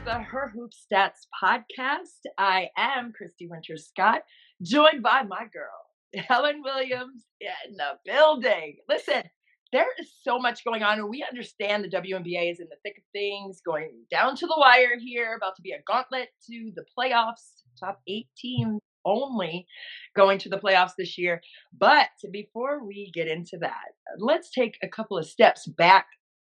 the Her Hoop Stats podcast. I am Christy Winter-Scott, joined by my girl, Helen Williams, in the building. Listen, there is so much going on, and we understand the WNBA is in the thick of things, going down to the wire here, about to be a gauntlet to the playoffs, top 8 teams only going to the playoffs this year. But before we get into that, let's take a couple of steps back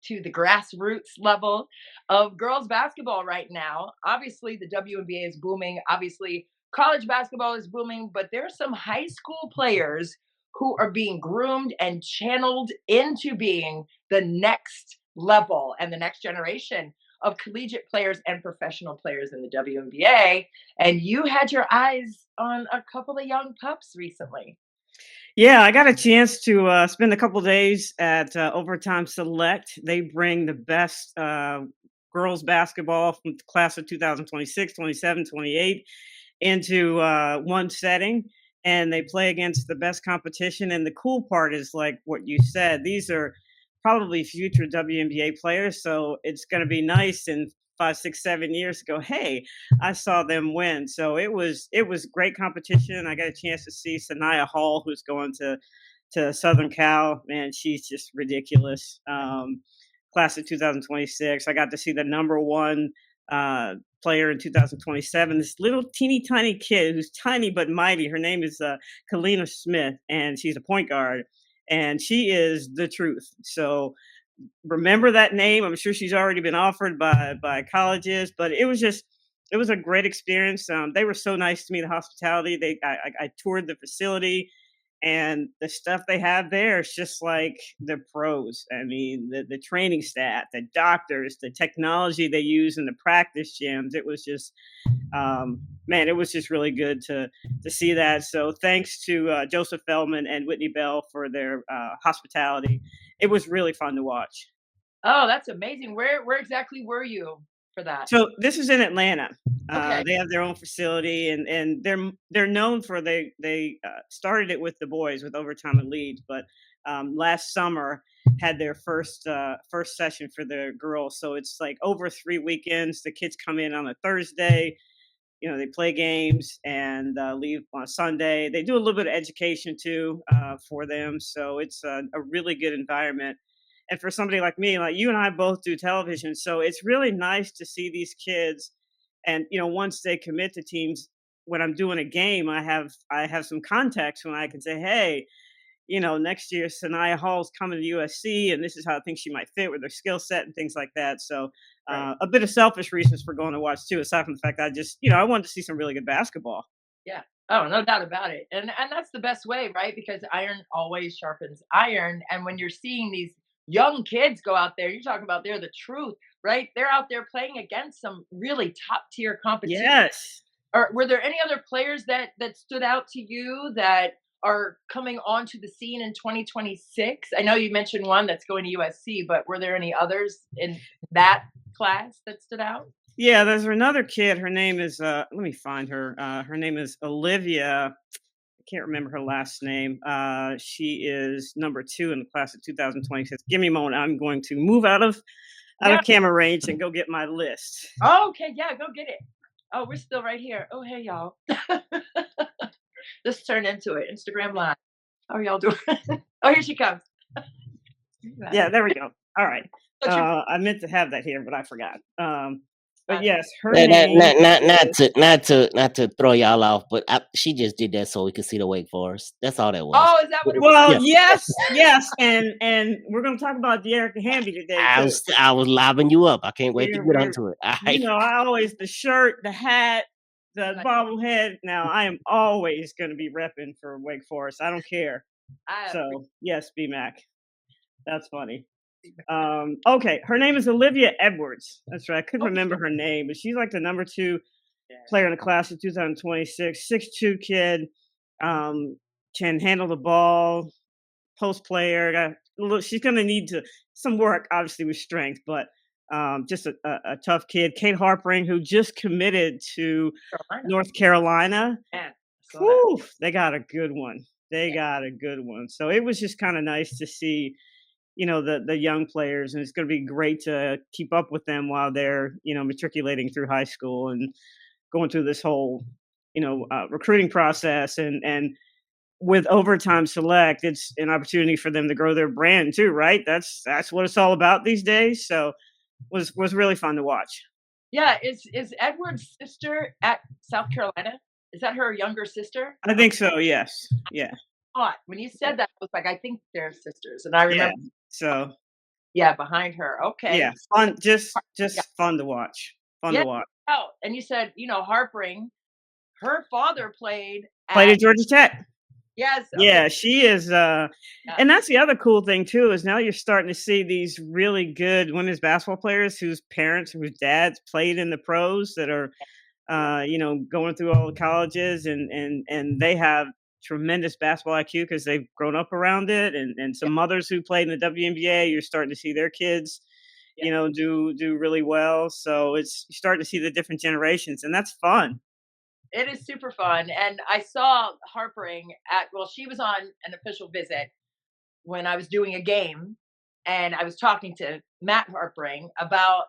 to the grassroots level of girls basketball right now. Obviously, the WNBA is booming. Obviously, college basketball is booming, but there are some high school players who are being groomed and channeled into being the next level and the next generation of collegiate players and professional players in the WNBA. And you had your eyes on a couple of young pups recently. Yeah, I got a chance to spend a couple days at Overtime Select. They bring the best girls basketball from the class of 2026, 27, 28 into one setting, and they play against the best competition. And the cool part is, like what you said, these are probably future WNBA players, so it's going to be nice in 5, 6, 7 years to go, hey, I saw them win. So it was great competition. I got a chance to see Sanaya Hall, who's going to Southern Cal. Man, she's just ridiculous. Class of 2026. I got to see the number one player in 2027. This little teeny tiny kid who's tiny but mighty. Her name is Kalina Smith, and she's a point guard, and she is the truth. So remember that name. I'm sure she's already been offered by colleges, but it was a great experience. They were so nice to me. The hospitality. I toured the facility, and the stuff they have there is just like the pros. I mean, the training staff, the doctors, the technology they use in the practice gyms. It was just, man, it was just really good to see that. So thanks to Joseph Feldman and Whitney Bell for their hospitality. It was really fun to watch. Oh, that's amazing. Where exactly were you for that? So this is in Atlanta. Okay. They have their own facility, and they're known for they started it with the boys with Overtime Elite, but last summer had their first session for the girls. So it's like over 3 weekends. The kids come in on a Thursday. You know, they play games and leave on a Sunday. They do a little bit of education too for them. So it's a really good environment. And for somebody like me, like you and I both do television, so it's really nice to see these kids. And once they commit to teams, when I'm doing a game, I have some context when I can say, hey, next year Sanaya Hall's coming to USC, and this is how I think she might fit with her skill set and things like that. So Right. a bit of selfish reasons for going to watch too, aside from the fact I just, I wanted to see some really good basketball. Yeah. Oh, no doubt about it. And that's the best way, right? Because iron always sharpens iron. And when you're seeing these young kids go out there, you're talking about they're the truth, right? They're out there playing against some really top tier competition. Yes. Or were there any other players that stood out to you that are coming onto the scene in 2026? I know you mentioned one that's going to USC, but were there any others in that class that stood out? Yeah, there's another kid. Her name is let me find her. Her name is Olivia. I can't remember her last name. She is number 2 in the class of 2026. Give me a moment. I'm going to move out of camera range and go get my list. Oh, okay, yeah, go get it. Oh, we're still right here. Oh, hey, y'all. This turned into it. Instagram Live. How are y'all doing? Oh, here she comes. Yeah, there we go. All right. I meant to have that here, but I forgot. But yes, her name. Not to throw y'all off, but she just did that so we could see the Wake Forest. That's all that was. Oh, is that what it was? Well, yes, and we're going to talk about De'Erica Hamby today. I was lobbing you up. I can't wait to get onto it. I always the shirt, the hat, the bobblehead. Now I am always going to be repping for Wake Forest. I don't care. So yes, BMAC. That's funny. Okay, her name is Olivia Edwards. That's right. I couldn't remember her name, but she's like the number 2 player in the class of 2026. 6'2" kid, can handle the ball, post player. She's going to need some work, obviously, with strength, but just a tough kid. Kate Harpering, who just committed to North Carolina. Whew, they got a good one. So it was just kind of nice to see the young players, and it's going to be great to keep up with them while they're matriculating through high school and going through this whole recruiting process. And with Overtime Select, it's an opportunity for them to grow their brand too, right? That's what it's all about these days. So was really fun to watch. Yeah, is Edward's sister at South Carolina? Is that her younger sister? I think so. Yes. Yeah. When you said that, I was like, I think they're sisters, and I Yeah. remember, So yeah, behind her. Okay, yeah, fun. Just yeah, fun to watch. Fun yeah. to watch. Oh, and you said, Harpering. Her father played Played at, at Georgia Tech. yes, okay, Yeah, she is, yeah, and that's the other cool thing too, is now you're starting to see these really good women's basketball players whose parents, whose dads played in the pros that are, going through all the colleges, and they have tremendous basketball IQ because they've grown up around it, and yeah, some mothers who played in the WNBA, you're starting to see their kids, yeah. do really well. So you're starting to see the different generations, and that's fun. It is super fun, and I saw Harpering at. Well, she was on an official visit when I was doing a game, and I was talking to Matt Harpering about,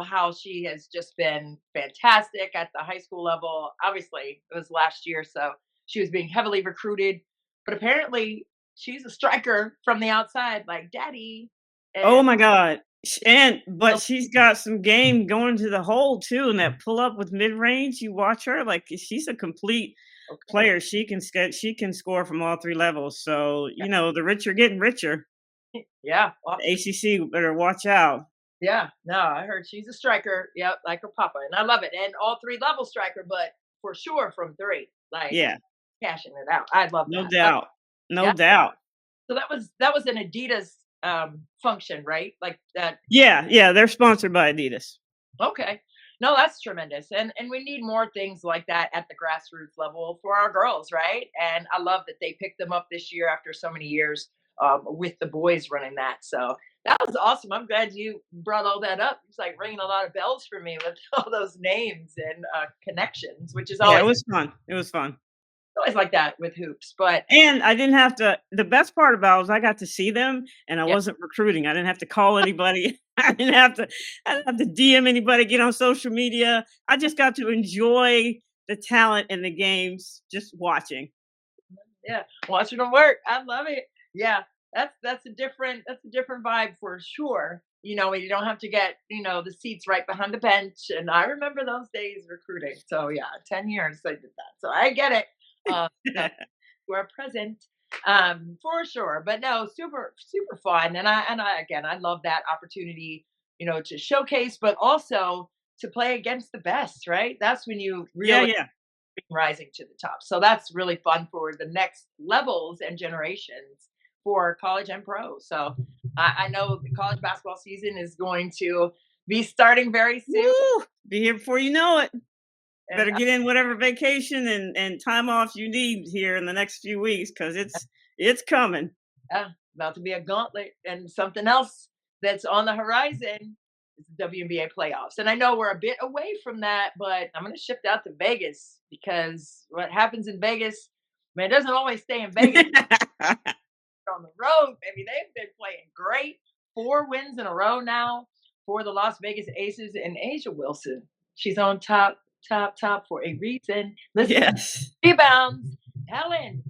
how she has just been fantastic at the high school level. Obviously, it was last year, so she was being heavily recruited, but apparently she's a striker from the outside, like daddy. Oh And my god. But so, she's got some game going to the hole too, and that pull up with mid range. You watch her, like she's a complete okay, player. She can score from all three levels. So the rich are getting richer. yeah, well, The ACC better watch out. yeah, no, I heard she's a striker. Yep, like her papa, and I love it. And all three level striker, but for sure from three, like Yeah, cashing it out. I love no that. doubt, no Yeah. doubt. So that was an Adidas function, right? Like that. Yeah, yeah. They're sponsored by Adidas. Okay. No, that's tremendous. And we need more things like that at the grassroots level for our girls, right? And I love that they picked them up this year after so many years with the boys running that. So that was awesome. I'm glad you brought all that up. It's like ringing a lot of bells for me with all those names and connections, which is Yeah, it always was fun. It was fun. like that with hoops. But And I didn't have to the best part about it was I got to see them and I yeah, wasn't recruiting. I didn't have to call anybody. I didn't have to DM anybody, get on social media. I just got to enjoy the talent in the games just watching. yeah, watching them work. I love it. Yeah, that's a different vibe for sure. And you don't have to get the seats right behind the bench. And I remember those days recruiting. So yeah, 10 years I did that. So I get it. No, you are present for sure. But no, super super fun. And I again I love that opportunity. To showcase, but also to play against the best. Right. That's when you Yeah, really yeah. rising to the top. So that's really fun for the next levels and generations for college and pro. So I know the college basketball season is going to be starting very soon. Woo! Be here before you know it. And Better get in whatever vacation and time off you need here in the next few weeks because it's coming. about to be a gauntlet. And something else that's on the horizon is the WNBA playoffs. And I know we're a bit away from that, but I'm going to shift out to Vegas because what happens in Vegas, man, it doesn't always stay in Vegas. On the road, baby. They've been playing great. 4 wins in a row now for the Las Vegas Aces and Asia Wilson. She's on top, top, top for a reason. Listen, Yes. rebounds, Helen,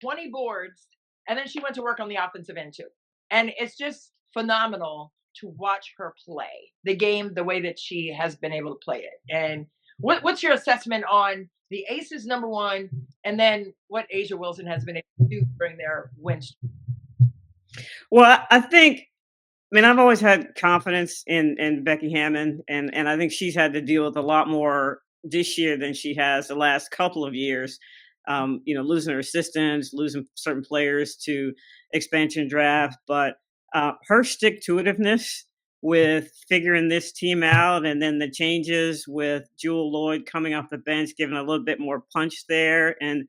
20 boards, and then she went to work on the offensive end too. And it's just phenomenal to watch her play the game the way that she has been able to play it. And what's your assessment on the Aces number one, and then what Asia Wilson has been able to do during their wins? Well, I've always had confidence in Becky Hammond, and I think she's had to deal with a lot more this year than she has the last couple of years. Losing her assistants, losing certain players to expansion draft, but her stick to itiveness with figuring this team out, and then the changes with Jewel Lloyd coming off the bench, giving a little bit more punch there, and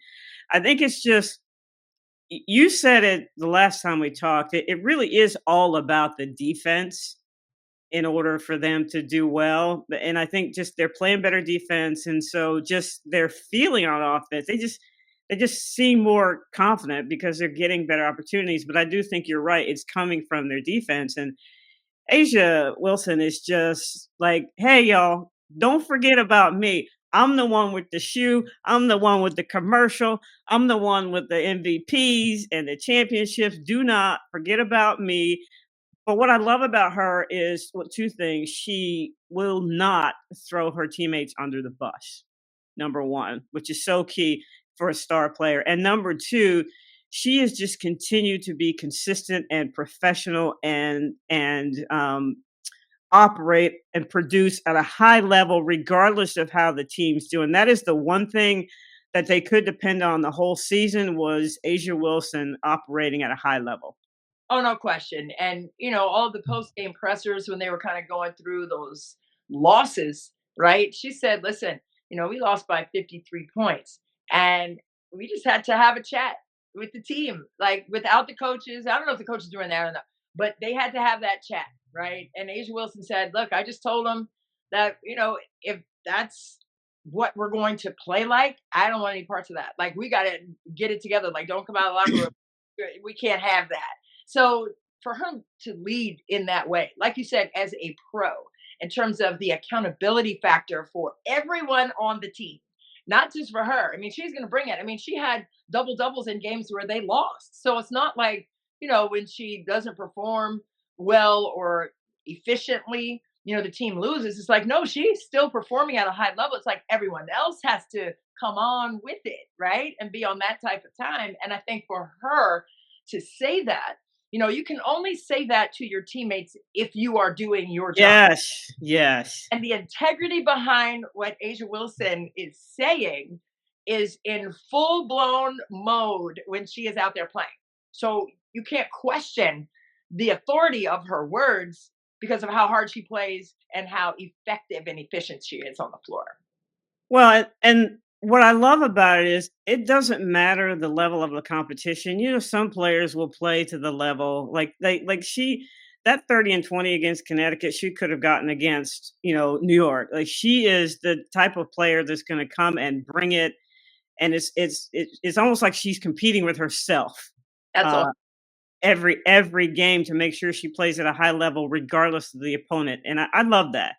I think it's just you said it the last time we talked. It really is all about the defense in order for them to do well. And I think just they're playing better defense. And so just their feeling on offense, they just seem more confident because they're getting better opportunities. But I do think you're right; it's coming from their defense. And Asia Wilson is just like, hey, y'all, don't forget about me. I'm the one with the shoe. I'm the one with the commercial. I'm the one with the MVPs and the championships. Do not forget about me. But what I love about her is two things. She will not throw her teammates under the bus, number one, which is so key for a star player. And number two, she has just continued to be consistent and professional and operate and produce at a high level, regardless of how the team's doing. That is the one thing that they could depend on the whole season was Asia Wilson operating at a high level. Oh, no question. And, all of the post game pressers when they were kind of going through those losses, right? She said, listen, we lost by 53 points and we just had to have a chat with the team, like without the coaches. I don't know if the coaches were in there or not, but they had to have that chat, right? And Asia Wilson said, look, I just told them that, if that's what we're going to play like, I don't want any parts of that. Like, we got to get it together. Like, don't come out of the locker room. We can't have that. So for her to lead in that way, like you said, as a pro, in terms of the accountability factor for everyone on the team, not just for her. I mean, she's going to bring it. I mean, she had double doubles in games where they lost. So it's not like, when she doesn't perform well or efficiently, the team loses. It's like, no, she's still performing at a high level. It's like everyone else has to come on with it, right? And be on that type of time. And I think for her to say that, you can only say that to your teammates if you are doing your job. Yes, yes. And the integrity behind what Asia Wilson is saying is in full blown mode when she is out there playing. So you can't question the authority of her words because of how hard she plays and how effective and efficient she is on the floor. Well, and what I love about it is it doesn't matter the level of the competition. Some players will play to the level that 30 and 20 against Connecticut, she could have gotten against, New York. Like, she is the type of player that's going to come and bring it. And it's almost like she's competing with herself. That's all. Every game to make sure she plays at a high level, regardless of the opponent. And I love that.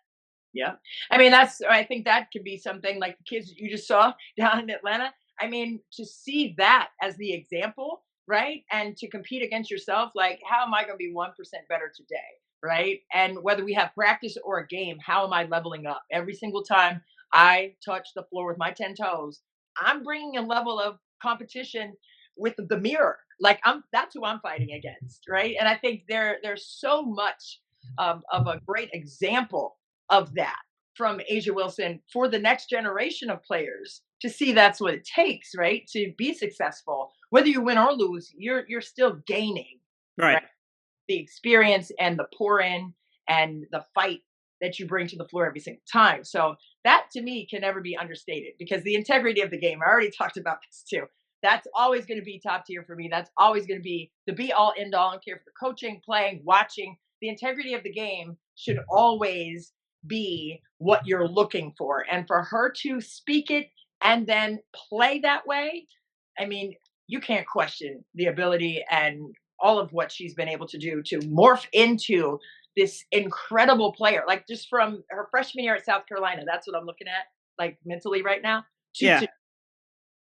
Yeah. I mean, I think that could be something like the kids that you just saw down in Atlanta. I mean, to see that as the example, right? And to compete against yourself, like, how am I going to be 1% better today? Right. And whether we have practice or a game, how am I leveling up? Every single time I touch the floor with my 10 toes, I'm bringing a level of competition with the mirror. Like, that's who I'm fighting against. Right. And I think there's so much of a great example of that from Asia Wilson for the next generation of players to see that's what it takes, right? To be successful, whether you win or lose, you're still gaining, right? The experience and the pour in and the fight that you bring to the floor every single time. So that to me can never be understated because the integrity of the game, I already talked about this too. That's always going to be top tier for me. That's always going to be the be all end all. I don't care for the coaching, playing, watching. The integrity of the game should always be what you're looking for. And for her to speak it and then play that way, I mean, you can't question the ability and all of what she's been able to do to morph into this incredible player. Like, just from her freshman year at South Carolina, that's what I'm looking at, like, mentally right now.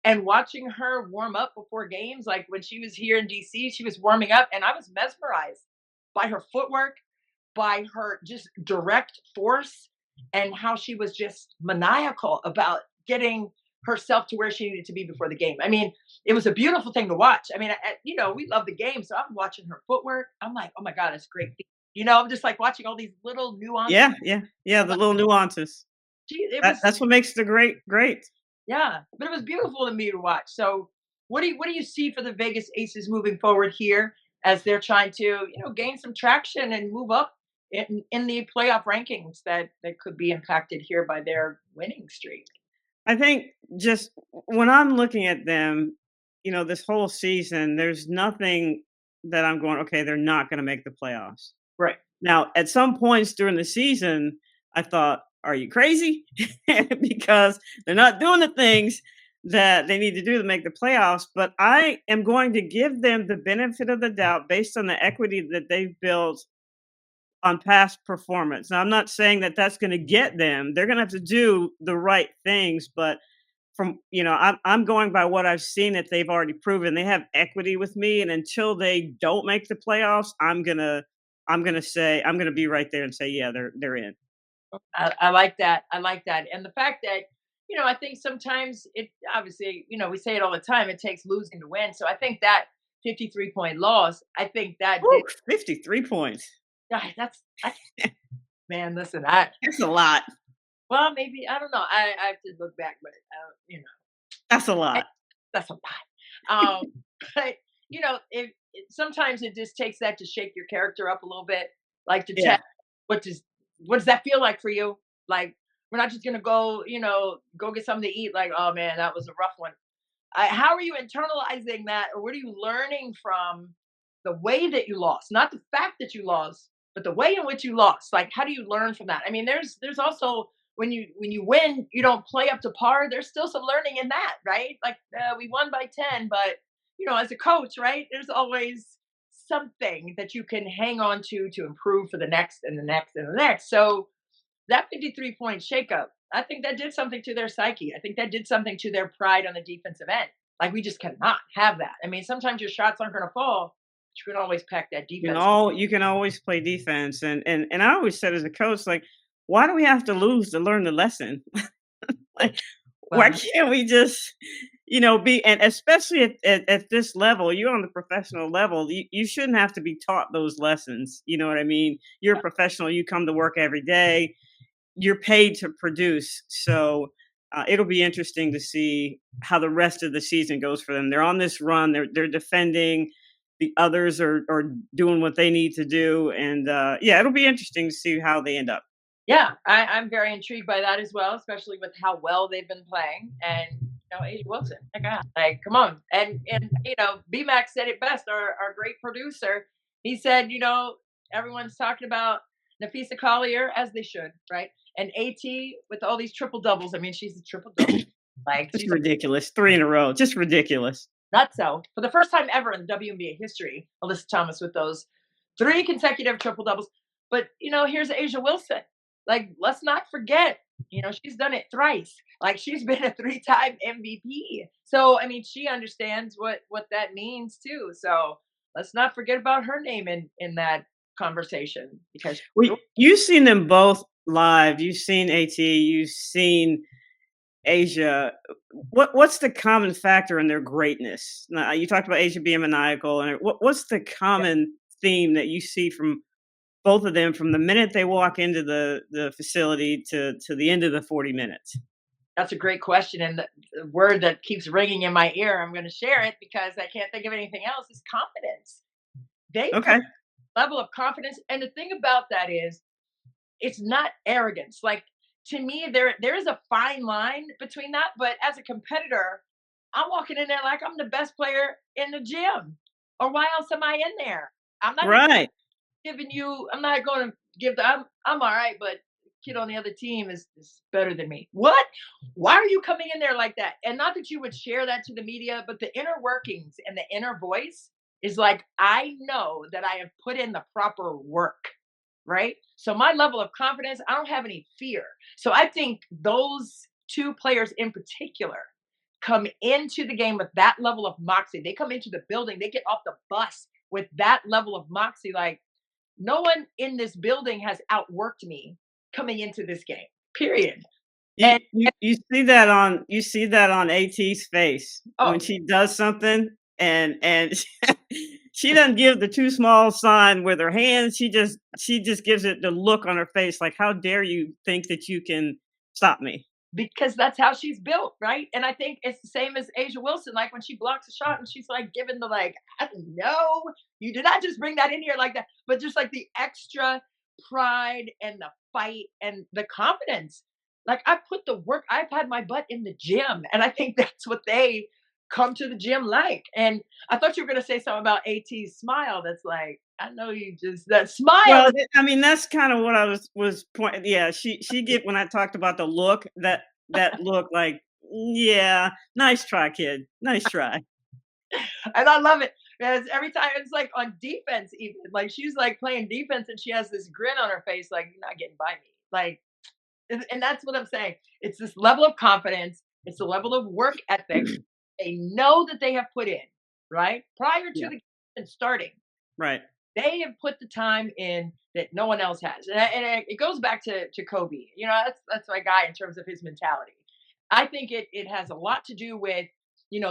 And watching her warm up before games, like when she was here in DC, she was warming up and I was mesmerized by her footwork, by her just direct force, and how she was just maniacal about getting herself to where she needed to be before the game. I mean, it was a beautiful thing to watch. I mean, we love the game, so I'm watching her footwork. I'm like, oh my God, it's great. I'm just like watching all these little nuances. Yeah, the little nuances. That's what makes the great. Yeah, but it was beautiful to me to watch. So what do you see for the Vegas Aces moving forward here as they're trying to, gain some traction and move up in the playoff rankings that could be impacted here by their winning streak? I think just when I'm looking at them, this whole season, there's nothing that I'm going, okay, they're not going to make the playoffs. Right. Now, at some points during the season, I thought, are you crazy? Because they're not doing the things that they need to do to make the playoffs, but I am going to give them the benefit of the doubt based on the equity that they've built on past performance. Now, I'm not saying that that's going to get them. They're going to have to do the right things, but from I'm going by what I've seen that they've already proven. They have equity with me, and until they don't make the playoffs, I'm gonna be right there and say, yeah, they're in. I like that. I like that. And the fact that, I think sometimes it obviously, we say it all the time, it takes losing to win. So I think that 53-point loss, I think that Woo, did, 53 points. God, man, listen, That's a lot. well, maybe, I don't know. I have to look back, but, That's a eh, lot. that's a lot. But, sometimes it just takes that to shake your character up a little bit, like to Yeah. check what does what does that feel like for you? Like, we're not just gonna go, go get something to eat. Like, oh man, that was a rough one. How are you internalizing that, or what are you learning from the way that you lost? Not the fact that you lost, but the way in which you lost. Like, how do you learn from that? I mean, there's also when you win, you don't play up to par. There's still some learning in that, right? Like, we won by 10, but as a coach, right? There's always something that you can hang on to improve for the next and the next and the next. So that 53-point shakeup, I think that did something to their psyche. I think that did something to their pride on the defensive end. Like, we just cannot have that. I mean, sometimes your shots aren't going to fall, but you can always pack that defense. You can always play defense, and I always said as a coach, like, why do we have to lose to learn the lesson? Like, why Well, can't we just, be, and especially at this level, you're on the professional level, you shouldn't have to be taught those lessons. You know what I mean? You're a professional, you come to work every day, you're paid to produce. So it'll be interesting to see how the rest of the season goes for them. They're on this run, they're defending. The others are doing what they need to do, and yeah, it'll be interesting to see how they end up. yeah, I'm very intrigued by that as well, especially with how well they've been playing. And Asia Wilson, my God, like, come on. And BMAX said it best. Our great producer, he said, everyone's talking about Nafisa Collier, as they should, right? And AT with all these triple doubles. I mean, she's a triple double. Like, Just she's ridiculous, 3 in a row, just ridiculous. not so. For the first time ever in the WNBA history, Alyssa Thomas with those 3 consecutive triple doubles. But here's Asia Wilson. Like, let's not forget, she's done it thrice. Like, she's been a 3-time MVP. So I mean, she understands what that means too. So let's not forget about her name in that conversation, because You've seen them both live. You've seen AT. You've seen Asia. What's the common factor in their greatness? Now, you talked about Asia being maniacal, and what's the common theme that you see from both of them from the minute they walk into the facility to the end of the 40 minutes? that's a great question. And the word that keeps ringing in my ear, I'm going to share it because I can't think of anything else, is confidence. They Okay. level of confidence. And the thing about that is, it's not arrogance. Like, to me, there is a fine line between that. But as a competitor, I'm walking in there like I'm the best player in the gym. Or why else am I in there? I'm not Right. giving you. I'm not going to give the. I'm all right, but kid on the other team is better than me. What? Why are you coming in there like that? And not that you would share that to the media, but the inner workings and the inner voice is like, I know that I have put in the proper work, right? So my level of confidence, I don't have any fear. So I think those 2 players in particular come into the game with that level of moxie. They come into the building, they get off the bus with that level of moxie. Like, no one in this building has outworked me coming into this game. Period. You, And you see that on AT's face when oh, she does something, and she doesn't give the too small sign with her hands. She just gives it the look on her face like, how dare you think that you can stop me? because that's how she's built, right? And I think it's the same as Asia Wilson. Like, when she blocks a shot and she's like giving the, like, I don't know, you did not just bring that in here like that, but just like the extra pride and the fight and the confidence. Like, I put the work, I've had my butt in the gym, and I think that's what they come to the gym like. And I thought you were gonna say something about AT's smile. That's like, I know you just that smile. Well, I mean, that's kind of what I was pointing. Yeah, she get when I talked about the look, that look, like, Yeah, nice try, kid. Nice try. And I love it because every time it's like on defense, even like she's like playing defense and she has this grin on her face, like you're not getting by me. Like, and that's what I'm saying. It's this level of confidence. It's the level of work ethic they know that they have put in, right? Prior to Yeah, the game starting, right. they have put the time in that no one else has, and it goes back to Kobe. You know, that's my guy in terms of his mentality. I think it has a lot to do with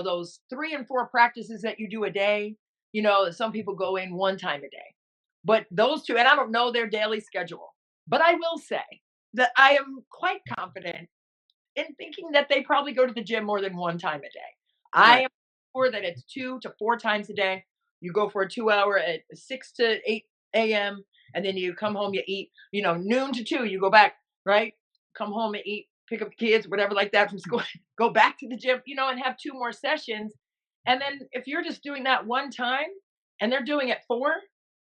those 3 and 4 practices that you do a day. You know, some people go in one time a day, but those two, and I don't know their daily schedule, but I will say that I am quite confident in thinking that they probably go to the gym more than one time a day. I Right. am sure that it's 2 to 4 times a day. You go for a 2 hour at 6 to 8 a.m. and then you come home, you eat, noon to 2, you go back, right? Come home and eat, pick up the kids, whatever like that from school, go back to the gym, and have 2 more sessions. And then if you're just doing that one time and they're doing it 4,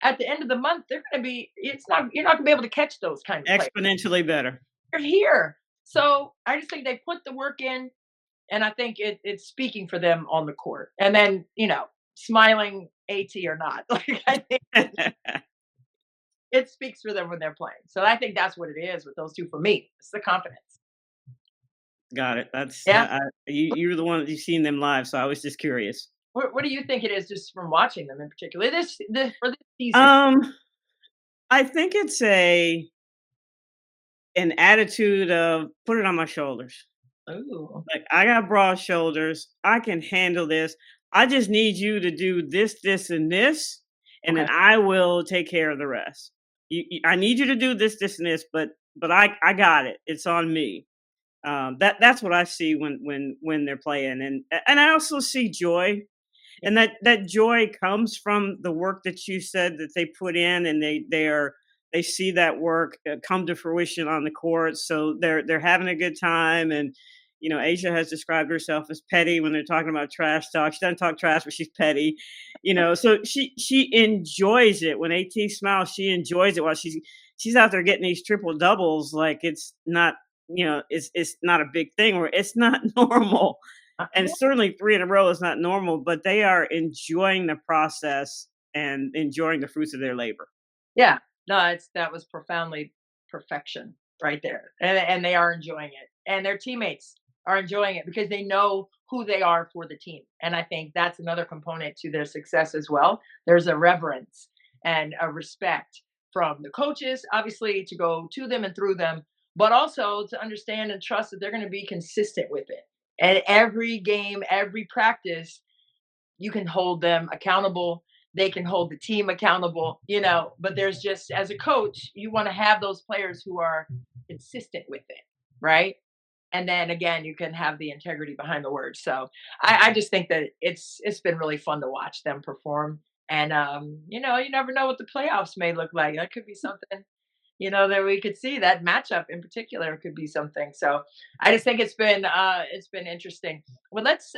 at the end of the month, they're going to be, you're not going to be able to catch those kind of players. Exponentially better. They're here. So I just think they put the work in, and I think it's speaking for them on the court. And then, smiling AT or not, like I think it speaks for them when they're playing. So I think that's what it is with those two for me. It's the confidence. Got it. That's Yeah. you're the one that you've seen them live, so I was just curious. What do you think it is, just from watching them in particular? This for this season. I think it's an attitude of put it on my shoulders. Ooh. Like I got broad shoulders. I can handle this. I just need you to do this, this, and this, and Okay. then I will take care of the rest. I need you to do this, this, and this, but I got it. It's on me. That's what I see when they're playing, and I also see joy, and that joy comes from the work that you said that they put in, and they see that work come to fruition on the court, so they're having a good time. And Asia has described herself as petty when they're talking about trash talk. She doesn't talk trash, but she's petty. So she enjoys it when AT smiles. She enjoys it while she's out there getting these triple doubles. Like it's not it's not a big thing, or it's not normal. And Yeah. certainly 3 in a row is not normal, but they are enjoying the process and enjoying the fruits of their labor. Yeah. No, that was profoundly perfection right there. And they are enjoying it. And their teammates are enjoying it because they know who they are for the team. And I think that's another component to their success as well. There's a reverence and a respect from the coaches, obviously, to go to them and through them, but also to understand and trust that they're going to be consistent with it. And every game, every practice, you can hold them accountable. They can hold the team accountable, but there's just, as a coach, you want to have those players who are consistent with it, right? And then again, you can have the integrity behind the words. So I just think that it's been really fun to watch them perform. And you never know what the playoffs may look like. That could be something, that we could see. That matchup in particular could be something. So I just think it's been interesting. Well, let's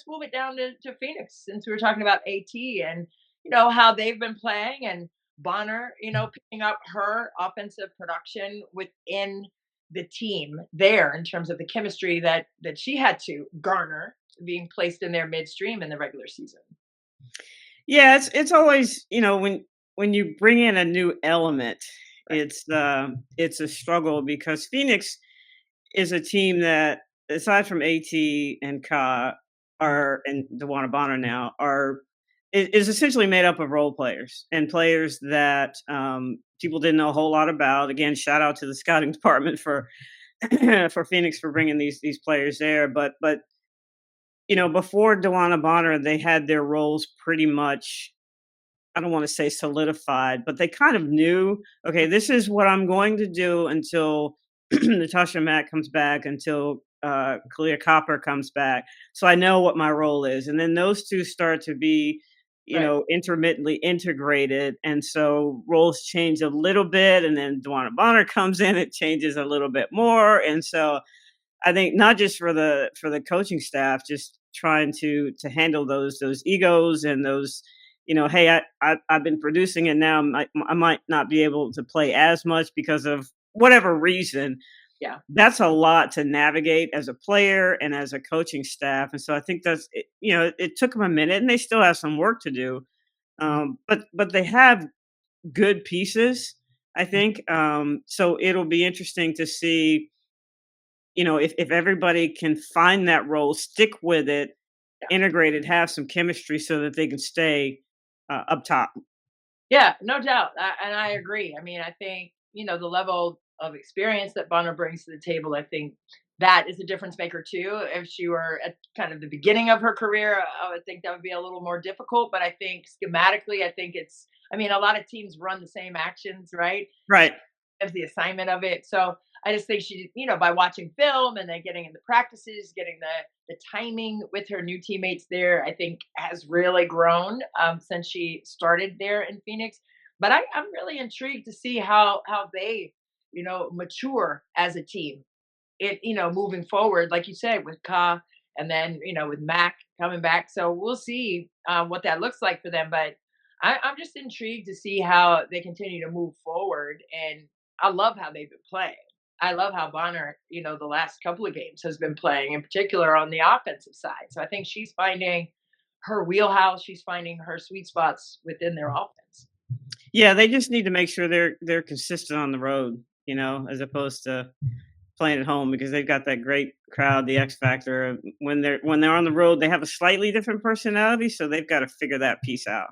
move it down to Phoenix, since we were talking about AT and how they've been playing, and Bonner, picking up her offensive production within the team there in terms of the chemistry that she had to garner being placed in there midstream in the regular season. Yeah, it's always when you bring in a new element, Right. it's a struggle because Phoenix is a team that, aside from AT and Ka, are and DeWanna Bonner now are is essentially made up of role players and players that people didn't know a whole lot about. Again, shout out to the scouting department for for Phoenix for bringing these players there. But before DeWanna Bonner, they had their roles pretty much, I don't want to say solidified, but they kind of knew, okay, this is what I'm going to do until Natasha Mack comes back, until Kalia Copper comes back. So I know what my role is. And then those two start to be, Right. Intermittently integrated. And so roles change a little bit. And then DeWanna Bonner comes in, it changes a little bit more. And so I think not just for the coaching staff, just trying to handle those egos and those, hey, I've been producing, and now I might not be able to play as much because of whatever reason. Yeah. that's a lot to navigate as a player and as a coaching staff. And so I think it took them a minute, and they still have some work to do. But they have good pieces, I think. So it'll be interesting to see, if everybody can find that role, stick with it, Yeah. integrate it, have some chemistry so that they can stay up top. Yeah, no doubt. And I agree. I mean, I think, the level of experience that Bonner brings to the table, I think that is a difference maker too. If she were at kind of the beginning of her career, I would think that would be a little more difficult. But I think schematically, I mean, a lot of teams run the same actions, right? Right. As the assignment of it. So I just think she, by watching film and then getting into practices, getting the timing with her new teammates there, I think has really grown since she started there in Phoenix. But I'm really intrigued to see how they, mature as a team. Moving forward, like you said, with Ka and then with Mac coming back. So we'll see what that looks like for them. But I'm just intrigued to see how they continue to move forward. And I love how they've been playing. I love how Bonner, the last couple of games has been playing, in particular on the offensive side. So I think she's finding her wheelhouse. She's finding her sweet spots within their offense. Yeah, they just need to make sure they're consistent on the road, as opposed to playing at home, because they've got that great crowd, the X factor. When they're on the road, they have a slightly different personality, so they've got to figure that piece out.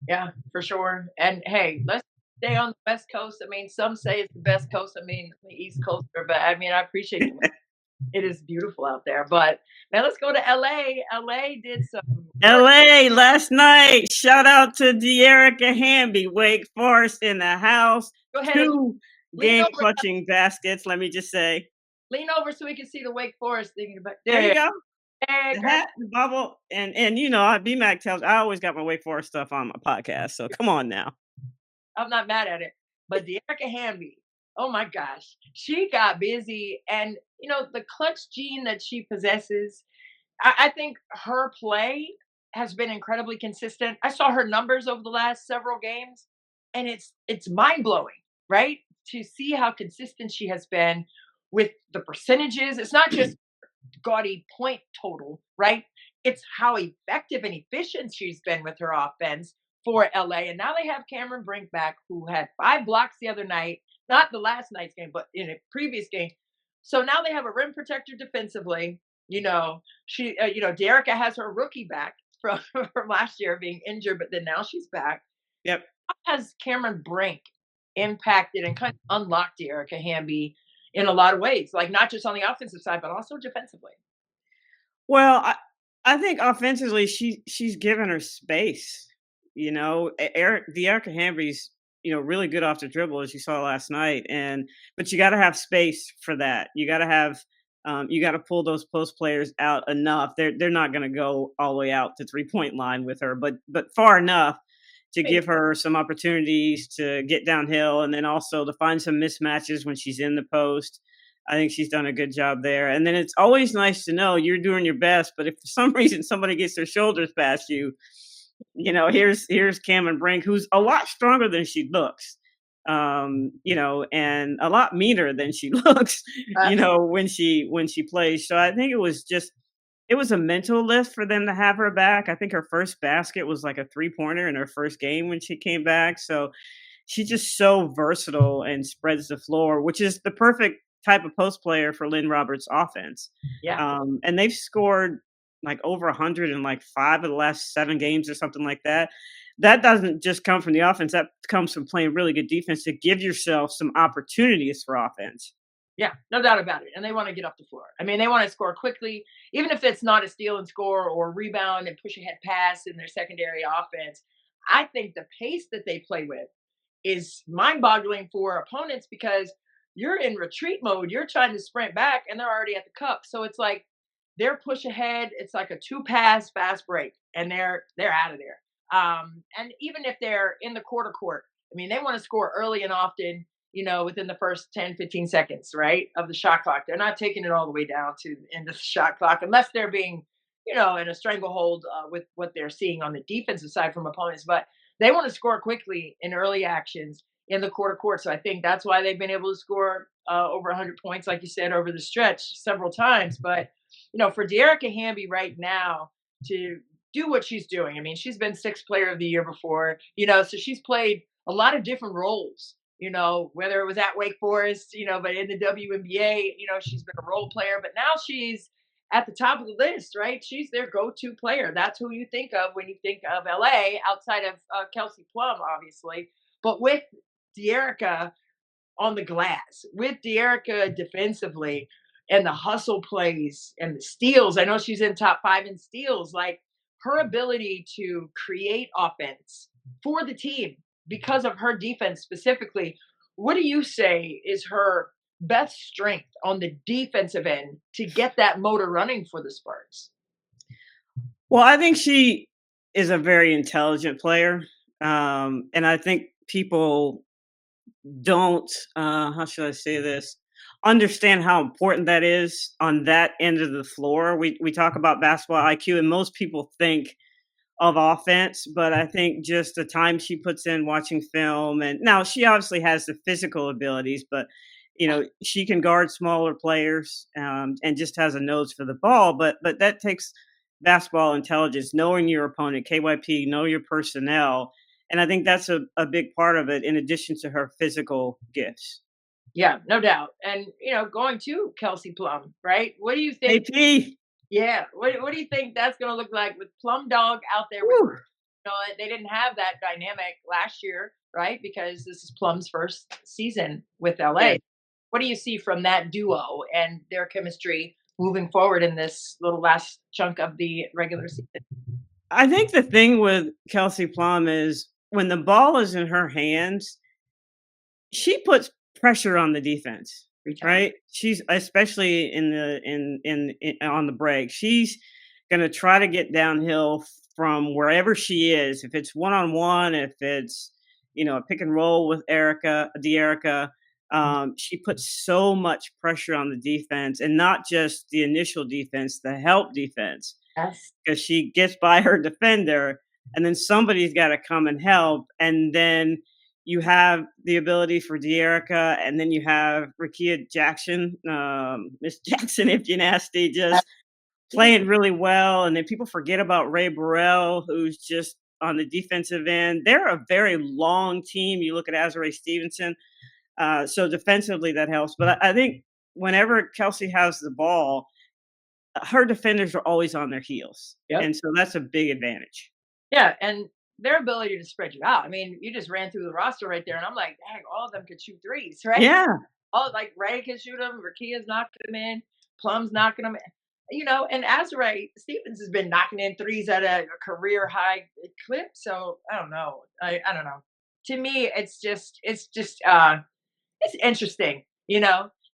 Yeah, for sure. And hey, let's stay on the West Coast. I mean, some say it's the best coast. I mean, I'm the East Coaster, but I mean, I appreciate the it is beautiful out there. But now let's go to LA. LA did some work. LA last night. Shout out to De'Erica Hamby, Wake Forest in the house. Go ahead and Two lean game over, clutching baskets. Let me just say. lean over so we can see the Wake Forest thing. There you go. Hey, The girl. hat, the bubble, and BMAC tells I always got my Wake Forest stuff on my podcast. So come on now. I'm not mad at it. But De'Erica Hamby, oh my gosh, she got busy. And, the clutch gene that she possesses, I think her play has been incredibly consistent. I saw her numbers over the last several games, and it's mind blowing, right? To see how consistent she has been with the percentages. It's not just gaudy point total, right? It's how effective and efficient she's been with her offense for LA. And now they have Cameron Brink back, who had 5 blocks the other night, not the last night's game, but in a previous game. So now they have a rim protector defensively. De'Erica has her rookie back from, from last year being injured, but then now she's back. Yep. How has Cameron Brink impacted and kind of unlocked De'Erica Hamby in a lot of ways, like not just on the offensive side, but also defensively? Well, I think offensively she's given her space. De'Erica Hamby's really good off the dribble, as you saw last night, but you got to have space for that. You got to have you got to pull those post players out enough. They're not going to go all the way out to 3-point line with her, but far enough to give her some opportunities to get downhill, and then also to find some mismatches when she's in the post. I think she's done a good job there. And then it's always nice to know you're doing your best, but if for some reason somebody gets their shoulders past you, here's Cameron Brink, who's a lot stronger than she looks, and a lot meaner than she looks, when she plays. So I think it was a mental lift for them to have her back. I think her first basket was like a 3-pointer in her first game when she came back. So she's just so versatile and spreads the floor, which is the perfect type of post player for Lynn Roberts' offense. Yeah. And they've scored like over 100 in like 5 of the last 7 games or something like that. That doesn't just come from the offense. That comes from playing really good defense to give yourself some opportunities for offense. Yeah, no doubt about it. And they want to get off the floor. I mean, they want to score quickly, even if it's not a steal and score or rebound and push ahead pass in their secondary offense. I think the pace that they play with is mind boggling for opponents because you're in retreat mode. You're trying to sprint back and they're already at the cup. So it's like their push ahead. It's like a 2-pass fast break and they're out of there. And even if they're in the court, I mean, they want to score early and often, within the first 10, 15 seconds, right, of the shot clock. They're not taking it all the way down to the end of the shot clock unless they're being, in a stranglehold with what they're seeing on the defensive side from opponents. But they want to score quickly in early actions in the court. So I think that's why they've been able to score over 100 points, like you said, over the stretch several times. But, for Dearica Hamby right now to do what she's doing, I mean, she's been sixth player of the year before, so she's played a lot of different roles, whether it was at Wake Forest, but in the WNBA, she's been a role player, but now she's at the top of the list, right? She's their go-to player. That's who you think of when you think of LA, outside of Kelsey Plum, obviously. But with Dearica on the glass, with Dearica defensively, and the hustle plays and the steals, I know she's in top 5 in steals. Like, her ability to create offense for the team because of her defense specifically. What do you say is her best strength on the defensive end to get that motor running for the Sparks? Well, I think she is a very intelligent player. And I think people don't, how should I say this, understand how important that is on that end of the floor. We talk about basketball IQ, and most people think of offense, but I think just the time she puts in watching film, and now she obviously has the physical abilities, but she can guard smaller players, and just has a nose for the ball. But that takes basketball intelligence, knowing your opponent, KYP, know your personnel, and I think that's a big part of it, in addition to her physical gifts. Yeah, no doubt. And going to Kelsey Plum, right? What do you think? AP. Yeah, what do you think that's going to look like with Plum Dog out there with her? They didn't have that dynamic last year, right? Because this is Plum's first season with LA. Yeah. What do you see from that duo and their chemistry moving forward in this little last chunk of the regular season? I think the thing with Kelsey Plum is when the ball is in her hands, she puts pressure on the defense, right? She's, especially in on the break, she's going to try to get downhill from wherever she is. If it's one-on-one, if it's, a pick and roll with Dearica, she puts so much pressure on the defense, and not just the initial defense, the help defense. Yes. Because she gets by her defender, and then somebody's got to come and help. And then you have the ability for Dearica, and then you have Rakia Jackson, Miss Jackson, if you're nasty, just playing really well. And then people forget about Ray Burrell, who's just on the defensive end. They're a very long team. You look at Azurá Stevenson. So defensively, that helps. But I think whenever Kelsey has the ball, her defenders are always on their heels. Yep. And so that's a big advantage. Yeah, and their ability to spread you out. I mean, you just ran through the roster right there, and I'm like, dang, all of them could shoot threes, right? Yeah. All, like, Ray can shoot them, Rakia's knocking them in, Plum's knocking them in. And Azurá Stevens has been knocking in threes at a career high clip. So I don't know. I don't know. To me, it's just it's interesting,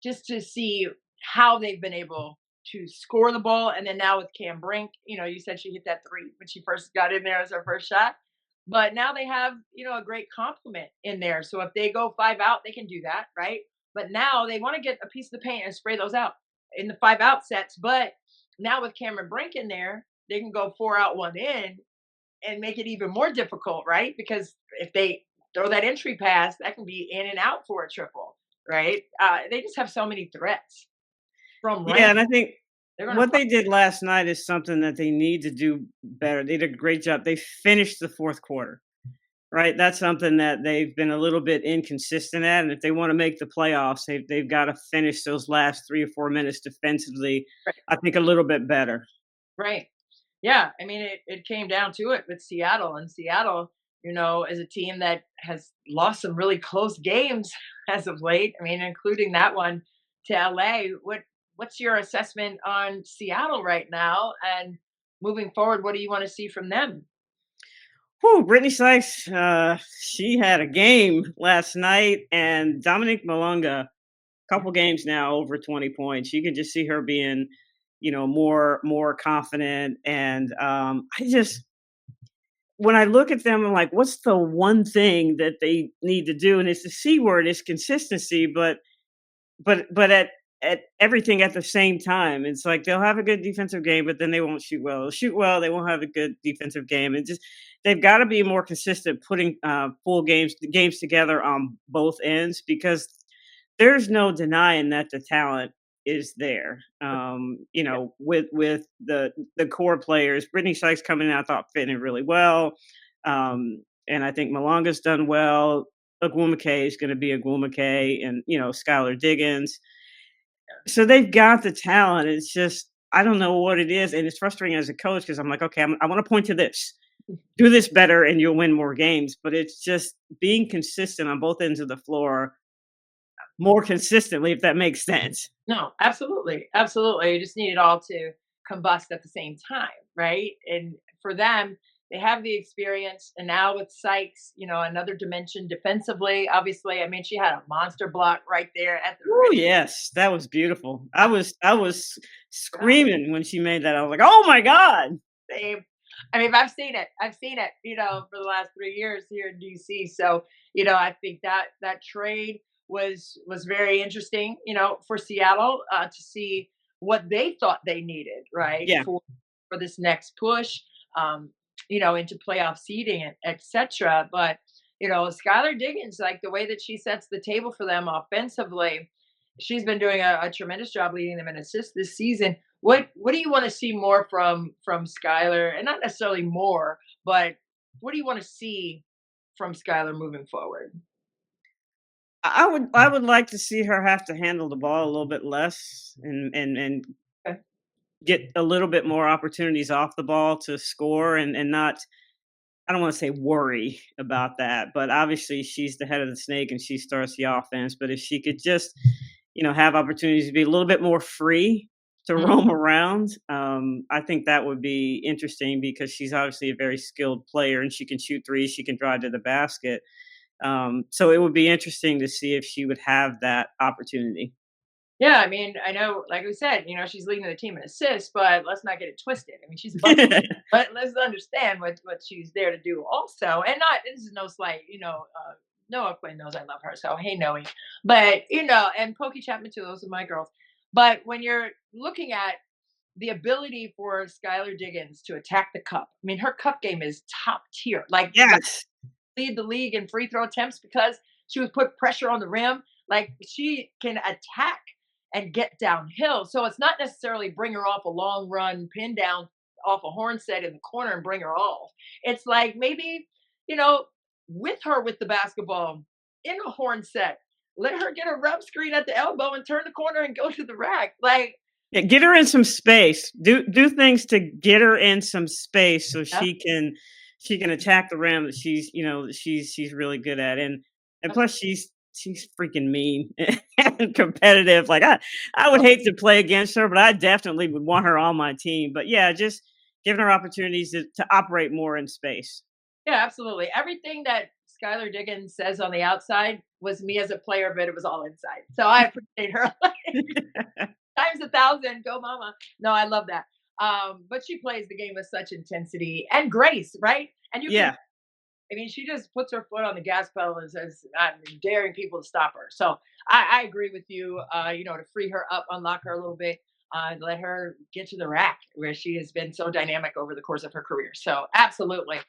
just to see how they've been able to score the ball. And then now with Cam Brink, you said she hit that three when she first got in there as her first shot. But now they have, a great complement in there. So if they go 5 out, they can do that, right? But now they want to get a piece of the paint and spray those out in the 5 out sets. But now with Cameron Brink in there, they can go 4 out, 1 in and make it even more difficult, right? Because if they throw that entry pass, that can be in and out for a triple, right? They just have so many threats from range. Yeah, and I think what they did last night is something that they need to do better. They did a great job. They finished the fourth quarter, right? That's something that they've been a little bit inconsistent at. And if they want to make the playoffs, they've got to finish those last 3 or 4 minutes defensively, right. I think a little bit better. Right. Yeah. I mean, it came down to it with Seattle. And Seattle, is a team that has lost some really close games as of late. I mean, including that one to LA. What's your assessment on Seattle right now? And moving forward, what do you want to see from them? Brittany Sykes, she had a game last night, and Dominique Malunga, a couple games now over 20 points. You can just see her being, more confident. And when I look at them, I'm like, what's the one thing that they need to do? And it's the C word, it's consistency, but at everything at the same time. It's like they'll have a good defensive game, but then they won't shoot well. They'll shoot well, they won't have a good defensive game. And just they've got to be more consistent putting full games together on both ends, because there's no denying that the talent is there. Yeah. With the core players, Brittany Sykes coming in, I thought fitting in really well. And I think Malonga's done well. Agwumake is going to be Agwumake, and Skylar Diggins. So they've got the talent. It's just I don't know what it is, and it's frustrating as a coach because I'm like, okay, I want to point to this, do this better, and you'll win more games. But it's just being consistent on both ends of the floor more consistently, if that makes sense. No, absolutely. Absolutely. You just need it all to combust at the same time, right? And for them, they have the experience. And now with Sykes, another dimension defensively. Obviously, I mean, she had a monster block right there at the Oh rim. yes, that was beautiful. Ah, I was God, screaming when she made that. I was like, "Oh my god!" same. I mean, I've seen it. I've seen it, for the last 3 years here in DC. So, I think that trade was very interesting, for Seattle to see what they thought they needed, right, Yeah, for this next push, um, into playoff seeding and etc. But Skylar Diggins, like the way that she sets the table for them offensively, she's been doing a tremendous job leading them in assists this season. What do you want to see more from Skylar, and not necessarily more, but what do you want to see from Skylar moving forward? I would like to see her have to handle the ball a little bit less and Okay. get a little bit more opportunities off the ball to score and not. I don't want to say worry about that, but obviously she's the head of the snake and she starts the offense. But if she could just, have opportunities to be a little bit more free to Mhm. roam around, I think that would be interesting because she's obviously a very skilled player and she can shoot threes, she can drive to the basket. So it would be interesting to see if she would have that opportunity. Yeah, I mean, I know, like we said, she's leading the team in assists, but let's not get it twisted. I mean, she's a bucket. But let's understand what she's there to do also. And not this is no slight, Noah Quinn knows I love her. So hey Noe. But and Pokey Chapman too, those are my girls. But when you're looking at the ability for Skylar Diggins to attack the cup, I mean, her cup game is top tier. Like Yes. lead the league in free throw attempts because she was put pressure on the rim. Like she can attack and get downhill. So it's not necessarily bring her off a long run, pin down off a horn set in the corner and bring her off. It's like maybe, you know, with her with the basketball in a horn set, let her get a rub screen at the elbow and turn the corner and go to the rack. Like, Yeah, get her in some space. Do things to get her in some space so yeah, she can attack the rim that she's really good at. And plus she's freaking mean and competitive. Like I would hate to play against her, but I definitely would want her on my team. But yeah, just giving her opportunities to operate more in space. yeah, absolutely. Everything that Skylar Diggins says on the outside was me as a player, but it was all inside. So I appreciate her. Times 1,000, go mama. No, I love that. But she plays the game with such intensity and grace, right? And you can, Yeah. I mean, she just puts her foot on the gas pedal and says, I'm daring people to stop her. So I agree with you, to free her up, unlock her a little bit, let her get to the rack where she has been so dynamic over the course of her career. So absolutely,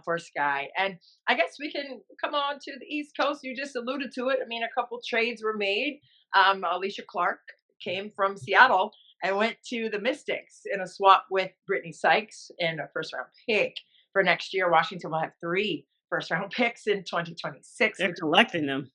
for Sky. And I guess we can come on to the East Coast. You just alluded to it. I mean, a couple trades were made. Alicia Clark came from Seattle and went to the Mystics in a swap with Brittany Sykes and a first round pick for next year. Washington will have 3 first round picks in 2026, They're which collecting them.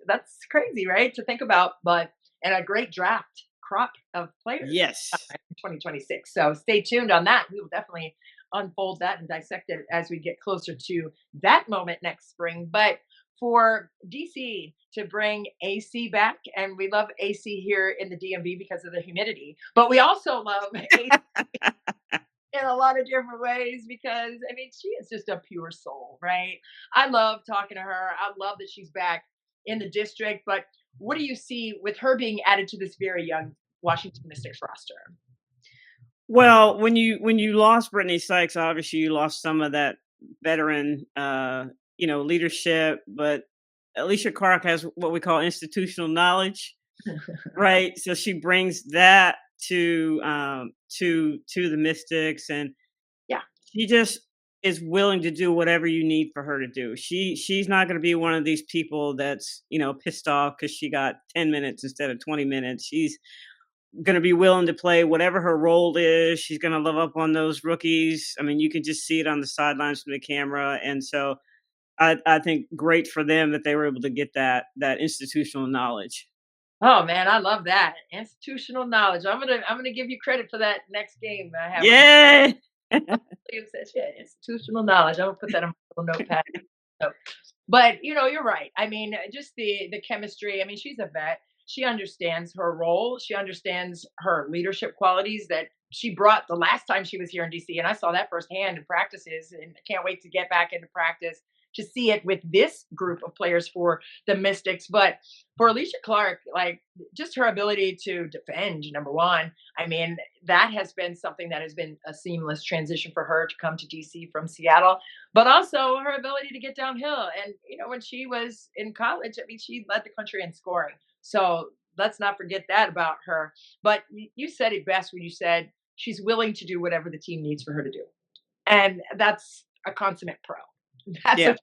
that's crazy, right? To think about, but and a great draft crop of players Yes. in 2026. So stay tuned on that. We will definitely unfold that and dissect it as we get closer to that moment next spring. But for DC to bring AC back, and we love AC here in the DMV because of the humidity, but we also love AC in a lot of different ways because I mean she is just a pure soul, right? I love talking to her. I love that she's back in the district. But what do you see with her being added to this very young Washington Mystics roster? Well, when you lost Brittany Sykes, obviously you lost some of that veteran, leadership. But Alicia Clark has what we call institutional knowledge, right? So she brings that to the Mystics, and Yeah, she just is willing to do whatever you need for her to do. She's not going to be one of these people that's, pissed off because she got 10 minutes instead of 20 minutes. She's going to be willing to play whatever her role is. She's going to love up on those rookies. I mean, you can just see it on the sidelines from the camera. And so I think great for them that they were able to get that institutional knowledge. Oh man, I love that institutional knowledge. I'm gonna give you credit for that next game. I have Yeah. Williams says, yeah, institutional knowledge. I'm gonna put that on my little notepad. So, but you're right. I mean, just the chemistry. I mean, she's a vet. She understands her role. She understands her leadership qualities that she brought the last time she was here in DC, and I saw that firsthand in practices. And I can't wait to get back into practice to see it with this group of players for the Mystics. But for Alicia Clark, like just her ability to defend, number one. I mean, that has been something that has been a seamless transition for her to come to DC from Seattle, but also her ability to get downhill. And, when she was in college, I mean, she led the country in scoring. So let's not forget that about her. But you said it best when you said she's willing to do whatever the team needs for her to do. And that's a consummate pro. That's Yeah.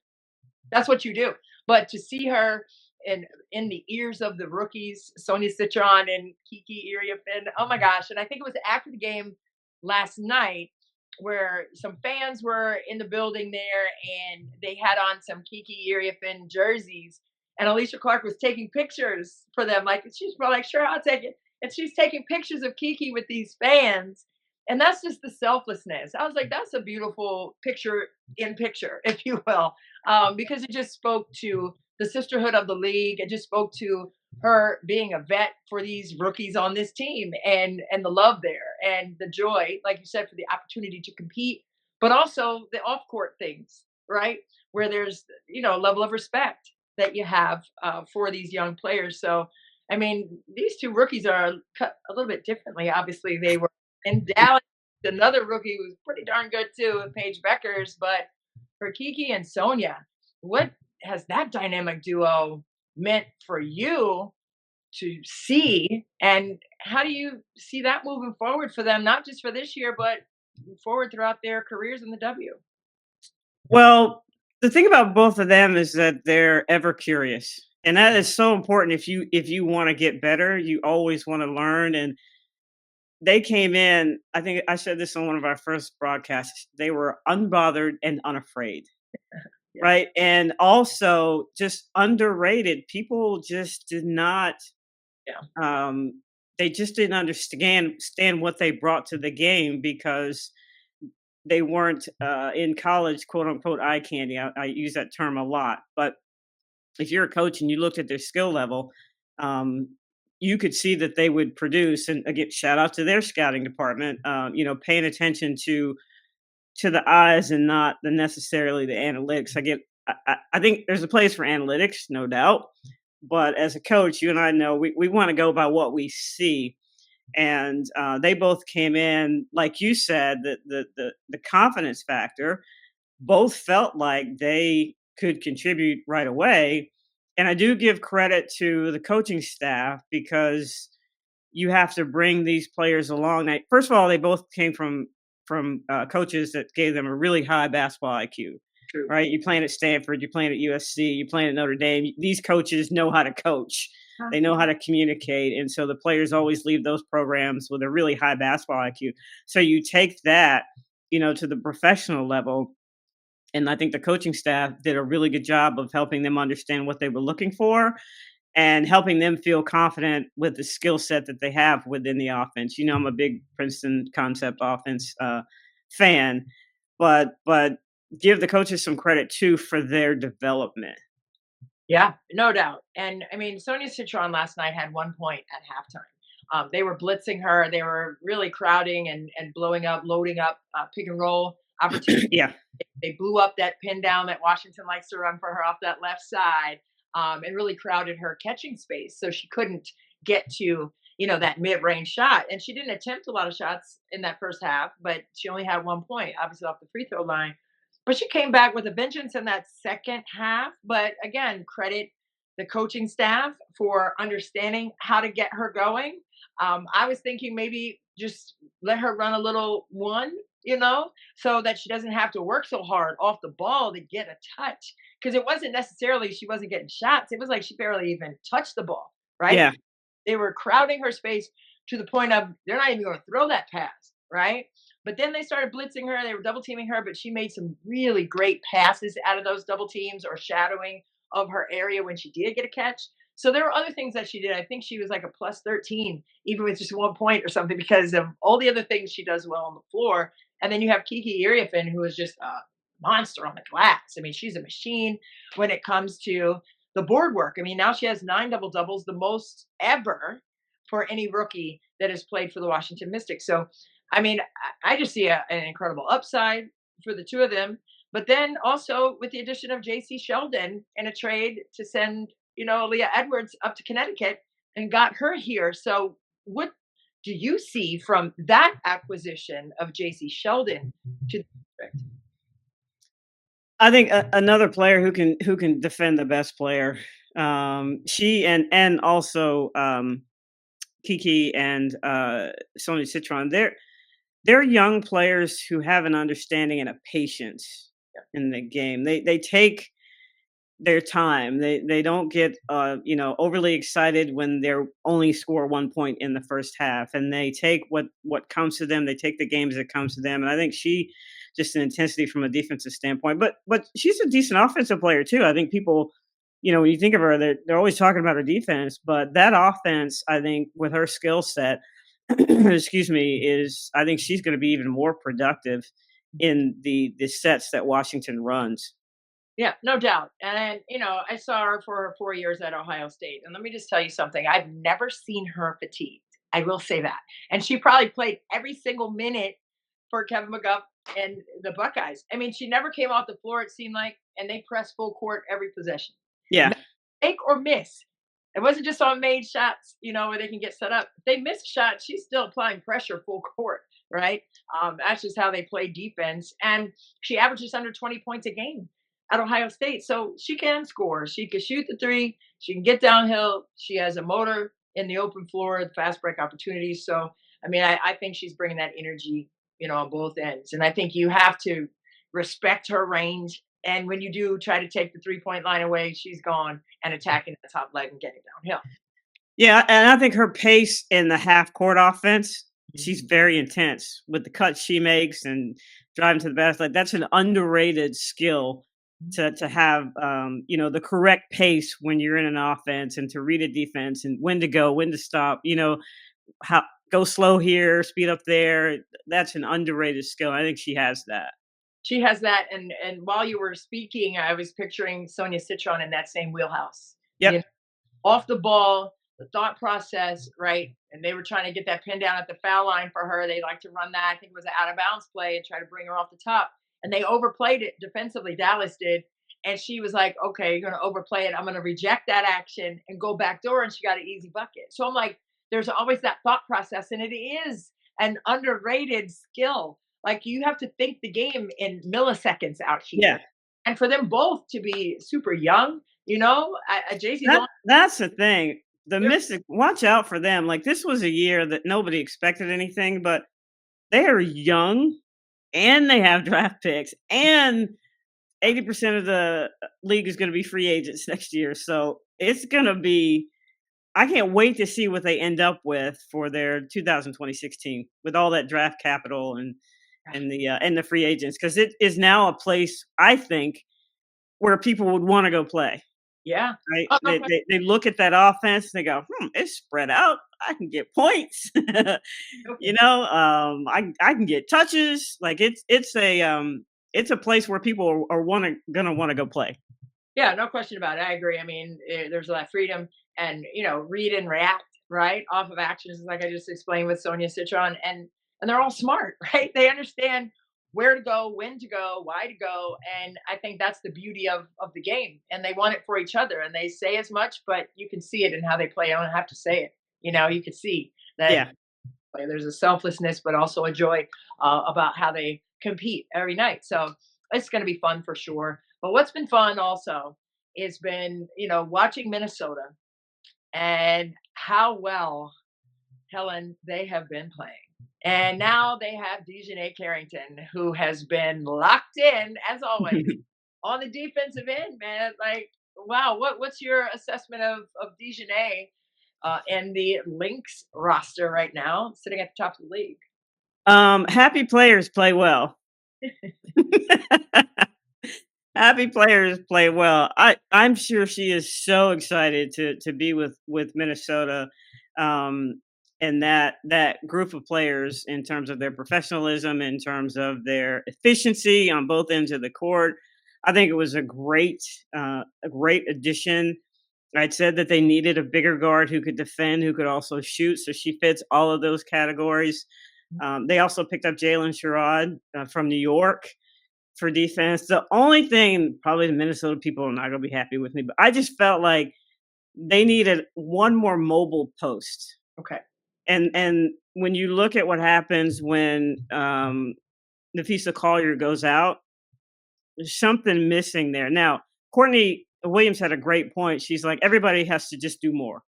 that's what you do. But to see her in the ears of the rookies, Sonia Citron and Kiki Iriafen, oh my gosh. And I think it was after the game last night where some fans were in the building there and they had on some Kiki Iriafen jerseys. And Alicia Clark was taking pictures for them. Like she's probably like, sure, I'll take it. And she's taking pictures of Kiki with these fans. And that's just the selflessness. I was like, that's a beautiful picture in picture, if you will, because it just spoke to the sisterhood of the league. It just spoke to her being a vet for these rookies on this team and the love there and the joy, like you said, for the opportunity to compete, but also the off court things, right? Where there's, a level of respect that you have for these young players. So, I mean, these two rookies are cut a little bit differently. Obviously, they were in Dallas. Another rookie who's pretty darn good too, Paige Beckers. But for Kiki and Sonia, what has that dynamic duo meant for you to see? And how do you see that moving forward for them, not just for this year, but forward throughout their careers in the W? Well, the thing about both of them is that they're ever curious. And that is so important. If you want to get better, you always want to learn. And they came in, I think I said this on one of our first broadcasts, they were unbothered and unafraid. Yeah. Right. And also just underrated. People just did not Yeah. they just didn't understand what they brought to the game because they weren't in college, quote unquote, eye candy. I use that term a lot. But if you're a coach and you looked at their skill level, um, you could see that they would produce. And again, shout out to their scouting department. Paying attention to the eyes and not necessarily the analytics. I think there's a place for analytics, no doubt. But as a coach, you and I know we want to go by what we see. And they both came in, like you said, the confidence factor. Both felt like they could contribute right away. And I do give credit to the coaching staff because you have to bring these players along. First of all, they both came from coaches that gave them a really high basketball IQ. True. Right? You playing at Stanford, you playing at USC, you playing at Notre Dame. These coaches know how to coach. They know how to communicate, and so the players always leave those programs with a really high basketball IQ. So you take that, to the professional level, and I think the coaching staff did a really good job of helping them understand what they were looking for and helping them feel confident with the skill set that they have within the offense. I'm a big Princeton concept offense fan, but give the coaches some credit too for their development. Yeah, no doubt. And I mean, Sonia Citron last night had 1 point at halftime. They were blitzing her. They were really crowding and blowing up, loading up pick and roll opportunities. Yeah. They blew up that pin down that Washington likes to run for her off that left side and really crowded her catching space. So she couldn't get to, that mid-range shot. And she didn't attempt a lot of shots in that first half, but she only had 1 point, obviously off the free throw line. But she came back with a vengeance in that second half. But again, credit the coaching staff for understanding how to get her going. I was thinking maybe just let her run a little one, so that she doesn't have to work so hard off the ball to get a touch. Because it wasn't necessarily she wasn't getting shots. It was like she barely even touched the ball, right? Yeah. They were crowding her space to the point of they're not even going to throw that pass, right? But then they started blitzing her. They were double teaming her, but she made some really great passes out of those double teams or shadowing of her area when she did get a catch. So there were other things that she did. I think she was like a plus 13, even with just 1 point or something, because of all the other things she does well on the floor. And then you have Kiki Iriafen, who is just a monster on the glass. I mean, she's a machine when it comes to the board work. I mean, now she has 9 double doubles, the most ever for any rookie that has played for the Washington Mystics. So, I mean, I just see an incredible upside for the two of them. But then also with the addition of J.C. Sheldon in a trade to send, Leah Edwards up to Connecticut and got her here. So, what do you see from that acquisition of J.C. Sheldon to the district? I think another player who can defend the best player. She and also Kiki and Sonia Citron. They're young players who have an understanding and a patience in the game. They take their time. They don't get overly excited when they're only score 1 point in the first half, and they take what comes to them. They take the games that comes to them, and I think she just an intensity from a defensive standpoint. But she's a decent offensive player too. I think people, when you think of her, they're always talking about her defense, but that offense, I think, with her skill set, excuse me, I think she's going to be even more productive in the sets that Washington runs. Yeah, no doubt. And, I saw her for her 4 years at Ohio State. And let me just tell you something. I've never seen her fatigued. I will say that. And she probably played every single minute for Kevin McGuff and the Buckeyes. I mean, she never came off the floor, it seemed like, and they pressed full court every possession. Yeah. Make or miss. It wasn't just on made shots, where they can get set up. If they miss a shot, she's still applying pressure full court, right? That's just how they play defense. And she averages under 20 points a game at Ohio State. So she can score. She can shoot the three. She can get downhill. She has a motor in the open floor, the fast break opportunities. So, I mean, I think she's bringing that energy, on both ends. And I think you have to respect her range. And when you do try to take the 3-point line away, she's gone and attacking the top leg and getting downhill. Yeah, and I think her pace in the half court offense, she's very intense with the cuts she makes and driving to the basket. That's an underrated skill to have, the correct pace when you're in an offense and to read a defense and when to go, when to stop. How go slow here, speed up there. That's an underrated skill. I think she has that. She has that, and while you were speaking, I was picturing Sonia Citron in that same wheelhouse. Yep. Off the ball, the thought process, right? And they were trying to get that pin down at the foul line for her. They like to run that. I think it was an out of bounds play and try to bring her off the top. And they overplayed it defensively. Dallas did, and she was like, "Okay, you're going to overplay it. I'm going to reject that action and go back door." And she got an easy bucket. So I'm like, there's always that thought process, and it is an underrated skill. Like, you have to think the game in milliseconds out here. Yeah. And for them both to be super young, Jay-Z's that's the thing. The Mystics, watch out for them. Like, this was a year that nobody expected anything, but they are young and they have draft picks and 80% of the league is going to be free agents next year. So it's going to be, I can't wait to see what they end up with for their 2026 team with all that draft capital and the free agents, because it is now a place, I think, where people would want to go play. Yeah. Right. They look at that offense. They go, it's spread out. I can get points. I can get touches. Like it's a place where people are gonna want to go play. Yeah, no question about it. I agree. I mean, there's a lot of freedom and read and react right off of actions, like I just explained with Sonia Citron, and they're all smart, right? They understand where to go, when to go, why to go. And I think that's the beauty of the game. And they want it for each other. And they say as much, but you can see it in how they play. I don't have to say it. You can see that there's a selflessness, but also a joy about how they compete every night. So it's going to be fun for sure. But what's been fun also has been, watching Minnesota and how well, Helen, they have been playing. And now they have Dejanay Carrington, who has been locked in, as always, on the defensive end, man. Like, wow, what's your assessment of Dejanay and the Lynx roster right now, sitting at the top of the league? Happy players play well. Happy players play well. I'm sure she is so excited to be with Minnesota, and that group of players in terms of their professionalism, in terms of their efficiency on both ends of the court. I think it was a great addition. I'd said that they needed a bigger guard who could defend, who could also shoot. So she fits all of those categories. They also picked up Jalen Sherrod from New York for defense. The only thing, probably the Minnesota people are not going to be happy with me, but I just felt like they needed one more mobile post. Okay. And when you look at what happens when Nafisa Collier goes out, there's something missing there. Now, Courtney Williams had a great point. She's like, everybody has to just do more.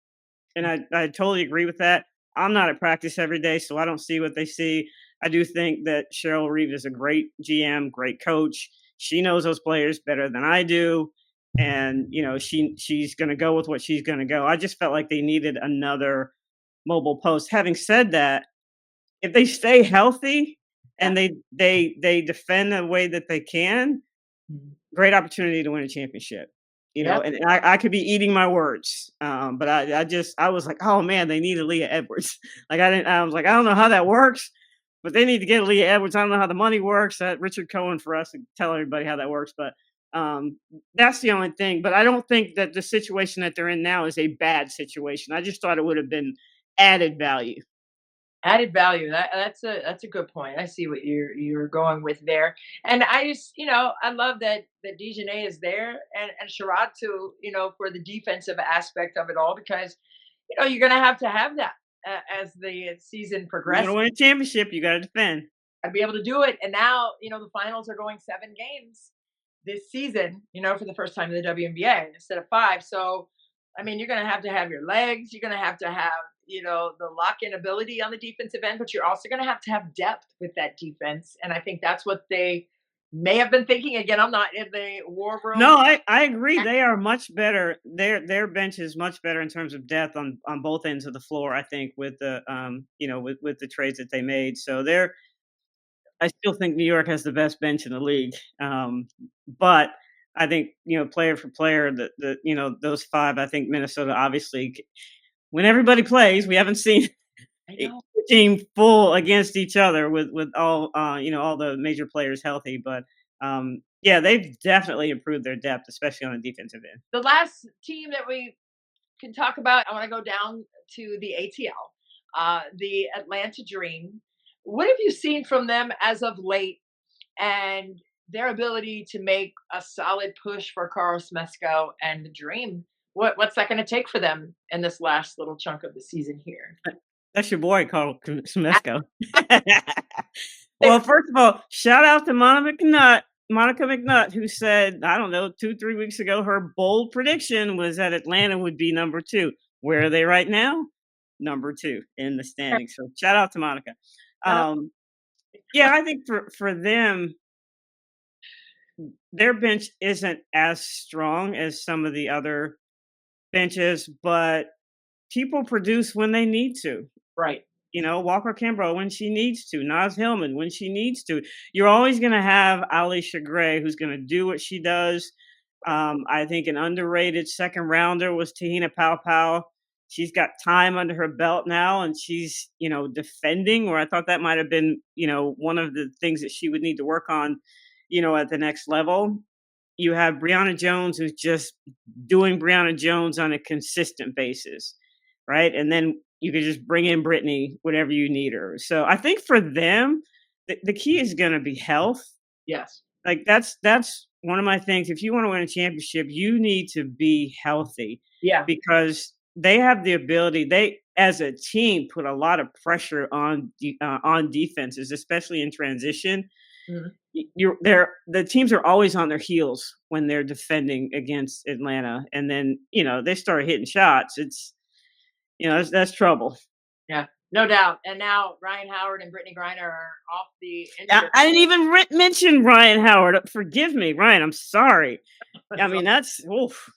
And I totally agree with that. I'm not at practice every day, so I don't see what they see. I do think that Cheryl Reeve is a great GM, great coach. She knows those players better than I do. And, she's going to go with what she's going to go. I just felt like they needed another mobile post. Having said that, if they stay healthy and they defend the way that they can, great opportunity to win a championship. And I could be eating my words, but I was like, oh man, they need Aaliyah Edwards. I was like, I don't know how that works, but they need to get Aaliyah Edwards. I don't know how the money works. Richard Cohen for us to tell everybody how that works, but that's the only thing. But I don't think that the situation that they're in now is a bad situation. I just thought it would have been added value. Added value. That's a good point. I see what you're going with there. And I just, I love that Dejanay is there and Sherrod too, for the defensive aspect of it all, because, you're going to have that as the season progresses. You want to win a championship, you got to defend. I'd be able to do it. And now, the finals are going 7 games this season, for the first time in the WNBA instead of 5. So, I mean, you're going to have your legs. You're going to have the lock-in ability on the defensive end, but you're also going to have depth with that defense. And I think that's what they may have been thinking. Again, I'm not in the war room. No, I agree. They are much better. Their bench is much better in terms of depth on both ends of the floor, I think, with the with the trades that they made. So I still think New York has the best bench in the league. But I think, player for player, those 5, I think Minnesota obviously, when everybody plays, we haven't seen a team full against each other with all all the major players healthy. But they've definitely improved their depth, especially on the defensive end. The last team that we can talk about, I want to go down to the ATL, the Atlanta Dream. What have you seen from them as of late, and their ability to make a solid push for Carl Smesko and the Dream? What's that going to take for them in this last little chunk of the season here? That's your boy, Carl Smesko. Well, first of all, shout out to Monica McNutt, who said, I don't know, 2-3 weeks ago, her bold prediction was that Atlanta would be number 2. Where are they right now? Number 2 in the standings. So shout out to Monica. I think for them, their bench isn't as strong as some of the other benches, but people produce when they need to. Right. Walker Kimbrough when she needs to, Naz Hillman when she needs to. You're always going to have Alicia Gray, who's going to do what she does. I think an underrated second rounder was Tahina Paopao. She's got time under her belt now, and she's, defending, where I thought that might have been, one of the things that she would need to work on, at the next level. You have Brianna Jones, who's just doing Brianna Jones on a consistent basis, right? And then you could just bring in Brittany whenever you need her. So I think for them, the key is going to be health. Yes. Like that's one of my things. If you want to win a championship, you need to be healthy. Yeah. Because they have the ability. They, as a team, put a lot of pressure on defenses, especially in transition. Mm-hmm. The teams are always on their heels when they're defending against Atlanta, and then they start hitting shots. It's that's trouble. Yeah, No doubt. And now Ryan Howard and Brittany Griner are off the I, injured. I didn't even mention Ryan Howard. Forgive me, Ryan. I'm sorry. I So, mean, that's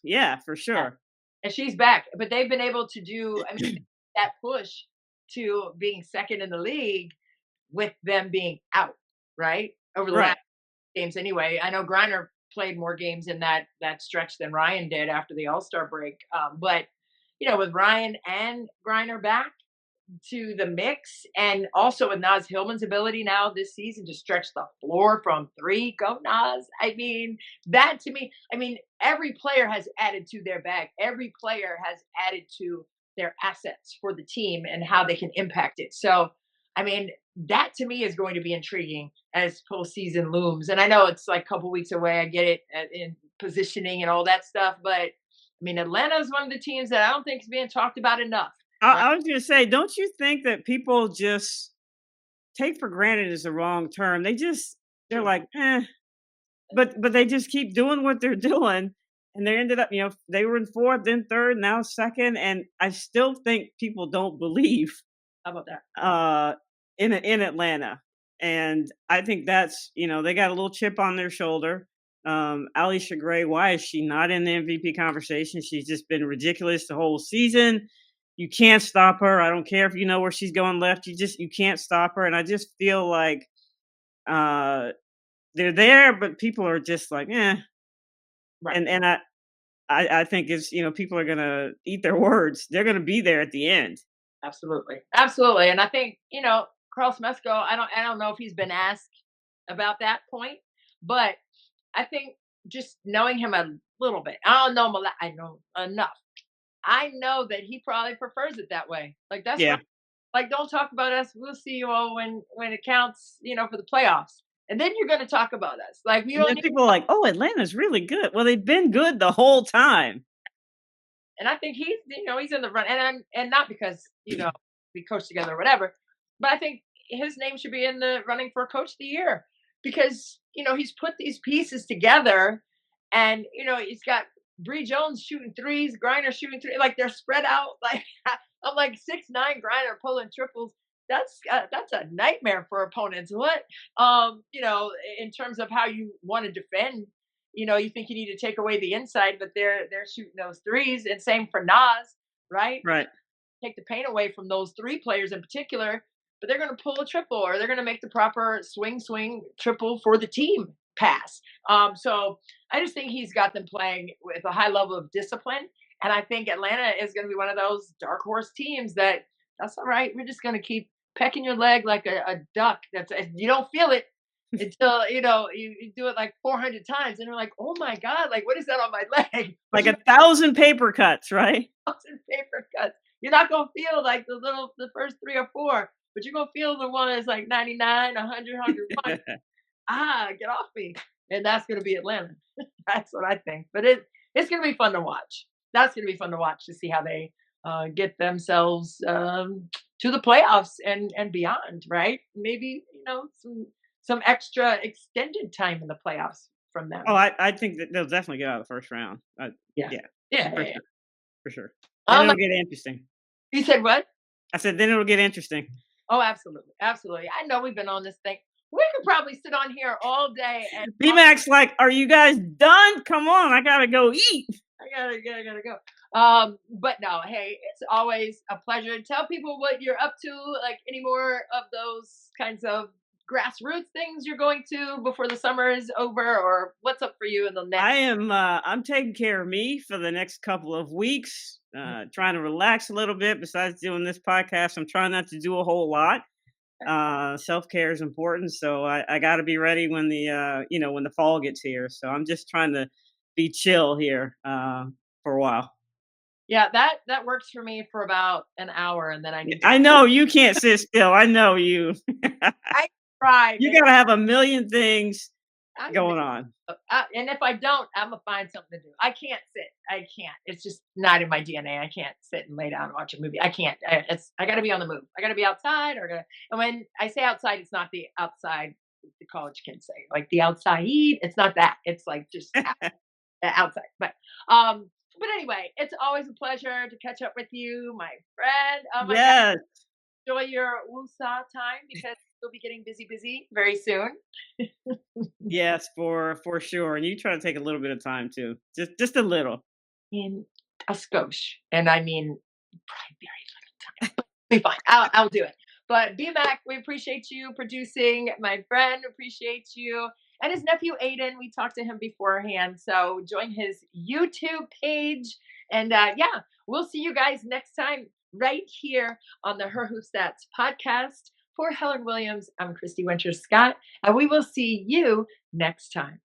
yeah, for yeah. sure. And she's back. But they've been able to do, I mean, that push to being second in the league with them being out, right? Over the Right. last games anyway. I know Griner played more games in that stretch than Ryan did after the All-Star break. But with Ryan and Griner back to the mix, and also with Naz Hillman's ability now this season to stretch the floor from three, go Naz. I mean, that to me, I mean, every player has added to their bag. Every player has added to their assets for the team and how they can impact it. So, I mean, that to me is going to be intriguing as postseason looms. And I know it's like a couple weeks away. I get it in positioning and all that stuff, but I mean, Atlanta is one of the teams that I don't think is being talked about enough. Right? I was going to say, don't you think that people just take for granted is the wrong term? They're like, but they just keep doing what they're doing, and they ended up, they were in fourth, then third, now second, and I still think people don't believe How about that? In Atlanta, and I think that's they got a little chip on their shoulder. Alicia Gray, why is she not in the MVP conversation? She's just been ridiculous the whole season. You can't stop her. I don't care if you know where she's going left. You can't stop her. And I just feel like they're there, but people are just like, eh. Right. And I think it's people are gonna eat their words. They're gonna be there at the end. Absolutely. Absolutely. And I think, Carl Smesco, I don't know if he's been asked about that point, but I think just knowing him a little bit, I don't know him a lot. I know enough. I know that he probably prefers it that way. Like that's Yeah. right. Like don't talk about us. We'll see you all when it counts, for the playoffs. And then you're going to talk about us. Like we And don't then need. people are like, "Oh, Atlanta's really good." Well, they've been good the whole time. And I think he's in the run, and not because we coach together or whatever, but I think his name should be in the running for Coach of the Year because he's put these pieces together, and he's got Bree Jones shooting threes, Griner shooting three, like they're spread out. Like I'm like 6'9" Griner pulling triples. That's a nightmare for opponents. What in terms of how you want to defend, you think you need to take away the inside, but they're shooting those threes, and same for Nas, right? Right. Take the pain away from those three players in particular, but they're going to pull a triple or they're going to make the proper swing triple for the team pass. So I just think he's got them playing with a high level of discipline, and I think Atlanta is going to be one of those dark horse teams that's all right. We're just going to keep pecking your leg like a duck. That's you don't feel it until you do it like 400 times and you're like, oh my god, like what is that on my leg? Like 1,000 paper cuts, right? 1,000 paper cuts. You're not gonna feel like the first 3 or 4, but you're gonna feel the one that's like 99, 100, 101. Get off me. And that's gonna be Atlanta. That's what I think. But it's gonna be fun to watch. That's gonna be fun to watch to see how they get themselves to the playoffs and beyond, right? Maybe some extra extended time in the playoffs from them. Oh, I think that they'll definitely get out of the first round. Yeah. Yeah, Yeah. for Yeah. sure, for sure. Then it'll get interesting. You said what? I said then it'll get interesting. Oh, absolutely. Absolutely. I know we've been on this thing. We could probably sit on here all day and BMAC's like, "Are you guys done? Come on, I gotta go eat." I gotta go. But no, hey, it's always a pleasure. Tell people what you're up to, like any more of those kinds of grassroots things you're going to before the summer is over, or what's up for you in the next. I'm taking care of me for the next couple of weeks. Trying to relax a little bit. Besides doing this podcast, I'm trying not to do a whole lot. Self-care is important, so I got to be ready when when the fall gets here. So I'm just trying to be chill here for a while. Yeah, that works for me for about an hour, and then I need. I know you can't sit still. I know you. I try. You got to have a million things going on. And if I don't, I'm gonna find something to do. I can't sit. I can't. It's just not in my DNA. I can't sit and lay down and watch a movie. I can't. I got to be on the move. I got to be outside, and when I say outside, it's not the outside the college kids say, like the outside. It's not that. It's like just outside. But anyway, it's always a pleasure to catch up with you, my friend. Oh my God. enjoy your woosah time because we'll be getting busy very soon. Yes, for sure. And you try to take a little bit of time too, just a little. In a skosh, and I mean, probably very little time, but be fine. I'll do it. But B-Mac, we appreciate you producing. My friend appreciates you. And his nephew Aiden, we talked to him beforehand. So join his YouTube page. And yeah, we'll see you guys next time right here on the Her Who Stats podcast. For Helen Williams, I'm Christy Winter Scott, and we will see you next time.